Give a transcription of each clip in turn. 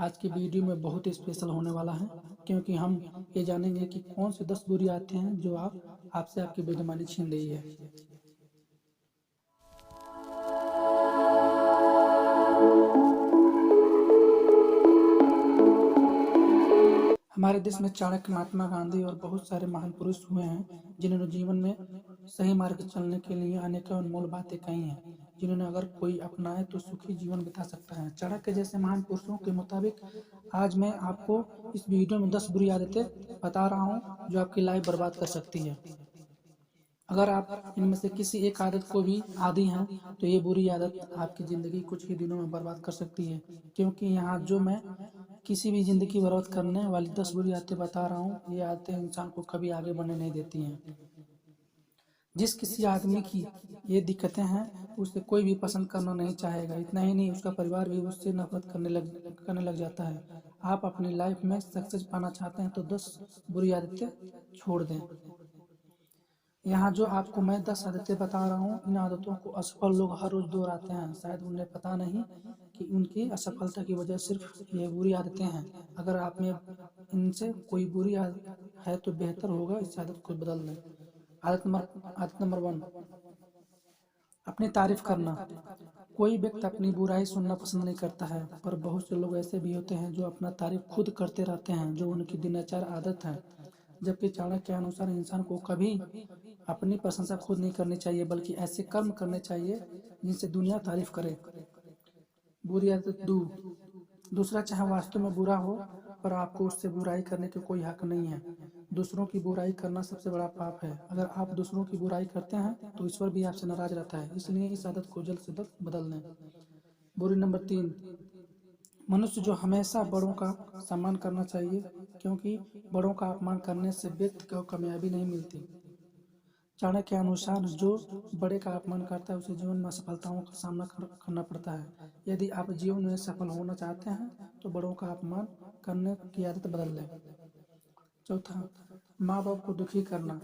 आज की वीडियो में बहुत स्पेशल होने वाला है क्योंकि हम ये जानेंगे कि कौन से 10 बुरी आदतें हैं जो आपसे आपकी बेईमानी छीन रही है। हमारे देश में चाणक्य, महात्मा गांधी और बहुत सारे महान पुरुष हुए हैं जिन्होंने जीवन में सही मार्ग चलने के लिए अनेकों अनमोल बातें कही हैं, जिन्होंने अगर कोई अपनाए तो सुखी जीवन बिता सकता है। चाणक्य जैसे महान पुरुषों के मुताबिक आज मैं आपको इस वीडियो में 10 बुरी आदतें बता रहा हूँ जो आपकी लाइफ बर्बाद कर सकती है। अगर आप इनमें से किसी एक आदत को भी आदी हैं तो ये बुरी आदत आपकी ज़िंदगी कुछ ही दिनों में बर्बाद कर सकती है, क्योंकि यहाँ जो मैं किसी भी ज़िंदगी बर्बाद करने वाली 10 बुरी आदतें बता रहा हूँ, ये आदतें इंसान को कभी आगे बढ़ने नहीं देती हैं। जिस किसी आदमी की ये दिक्कतें हैं उसे कोई भी पसंद करना नहीं चाहेगा। इतना ही नहीं, उसका परिवार भी उससे नफरत करने लग जाता है। आप अपनी लाइफ में सक्सेस पाना चाहते हैं तो 10 बुरी आदतें छोड़ दें। यहाँ जो आपको मैं 10 आदतें बता रहा हूँ, इन आदतों को असफल लोग हर रोज दोहराते हैं। शायद उन्हें पता नहीं कि उनकी असफलता की वजह सिर्फ ये बुरी आदतें हैं। अगर आप में इनसे कोई बुरी आदत है तो बेहतर होगा इस आदत को बदल दें। आदत नंबर 1, अपनी तारीफ करना। कोई व्यक्ति अपनी बुराई सुनना पसंद नहीं करता है, पर बहुत से लोग ऐसे भी होते हैं जो अपना तारीफ खुद करते रहते हैं, जो उनकी दिनचर्या आदत है। जबकि चाणक्य के अनुसार इंसान को कभी अपनी प्रशंसा खुद नहीं करनी चाहिए, बल्कि ऐसे कर्म करने चाहिए जिनसे दुनिया तारीफ करे। बुरी आदत 2, दूसरा चाहे वास्तव में बुरा हो पर आपको उससे बुराई करने का कोई हक नहीं है। दूसरों की बुराई करना सबसे बड़ा पाप है। अगर आप दूसरों की बुराई करते हैं तो ईश्वर भी आपसे नाराज रहता है, इसलिए इस आदत को जल्द से जल्द बदल दें। बुरी नंबर 3, मनुष्य जो हमेशा बड़ों का सम्मान करना चाहिए, क्योंकि बड़ों का अपमान करने से व्यक्ति को कामयाबी नहीं मिलती। चाणक्य के अनुसार जो बड़े का अपमान करता है उसे जीवन में असफलताओं का सामना करना पड़ता है। यदि आप जीवन में सफल होना चाहते हैं तो बड़ों का अपमान करने की आदत बदल लें। चौथा, माँ बाप को दुखी करना।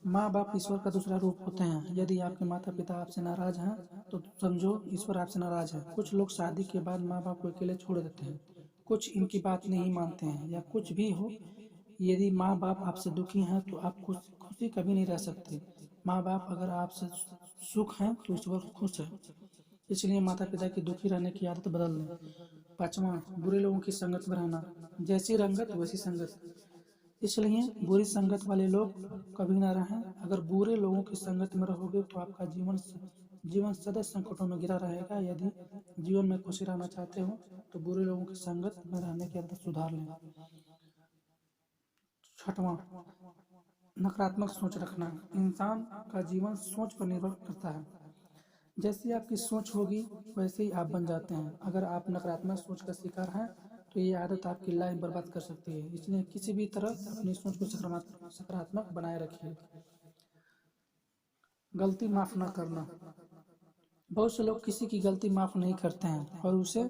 माँ बाप ईश्वर का दूसरा रूप होते हैं। यदि आपके माता पिता आपसे नाराज हैं तो समझो ईश्वर आपसे नाराज है। कुछ लोग शादी के बाद माँ बाप को अकेले छोड़ देते हैं, कुछ इनकी बात नहीं मानते हैं, या कुछ भी हो, यदि माँ बाप आपसे दुखी हैं तो आप खुशी कभी नहीं रह सकते। माँ बाप अगर आपसे सुख हैं तो ईश्वर खुश है, इसलिए माता पिता की दुखी रहने की आदत बदल दें। पांचवा, बुरे लोगों की संगत में रहना। जैसी रंगत वैसी संगत, इसलिए बुरी संगत वाले लोग कभी ना रहें। अगर बुरे लोगों की संगत में रहोगे तो आपका जीवन सदा संकटों में घिरा रहेगा। यदि जीवन में खुशी रहना चाहते हो तो बुरे लोगों की संगत में रहने की आदत सुधार लें। छठवां, नकारात्मक सोच रखना। इंसान का जीवन सोच पर निर्भर करता है। जैसी आपकी सोच होगी वैसे ही आप बन जाते हैं। अगर आप नकारात्मक सोच का शिकार हैं तो ये आदत आपकी लाइफ बर्बाद कर सकती है, इसलिए किसी भी तरह अपनी सोच को सकारात्मक बनाए रखिए। गलती माफ न करना। बहुत से लोग किसी की गलती माफ नहीं करते हैं और उसे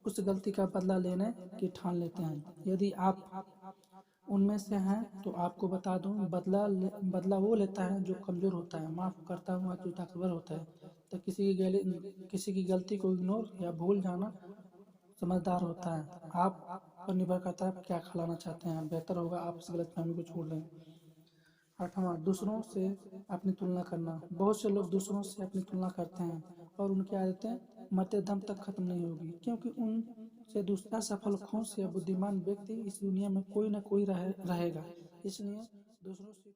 उस गलती का बदला लेने की ठान लेते हैं। यदि आप उनमें से हैं तो आपको बता दूं, बदला वो लेता है जो कमजोर होता है, माफ करता हुआ जो ताकतवर होता है। तो किसी की गलती को इग्नोर या भूल जाना समझदार होता है। आप पर निर्भर करता है आप क्या खिलाना चाहते हैं। बेहतर होगा आप इस गलतफहमी को छोड़ दें। आठवां, दूसरों से अपनी तुलना करना। बहुत से लोग दूसरों से अपनी तुलना करते हैं और उनकी आदतें मरते दम तक खत्म नहीं होगी, क्योंकि उनसे दूसरा सफल, खुश या बुद्धिमान व्यक्ति इस दुनिया में कोई ना कोई रहेगा। इसलिए दूसरों से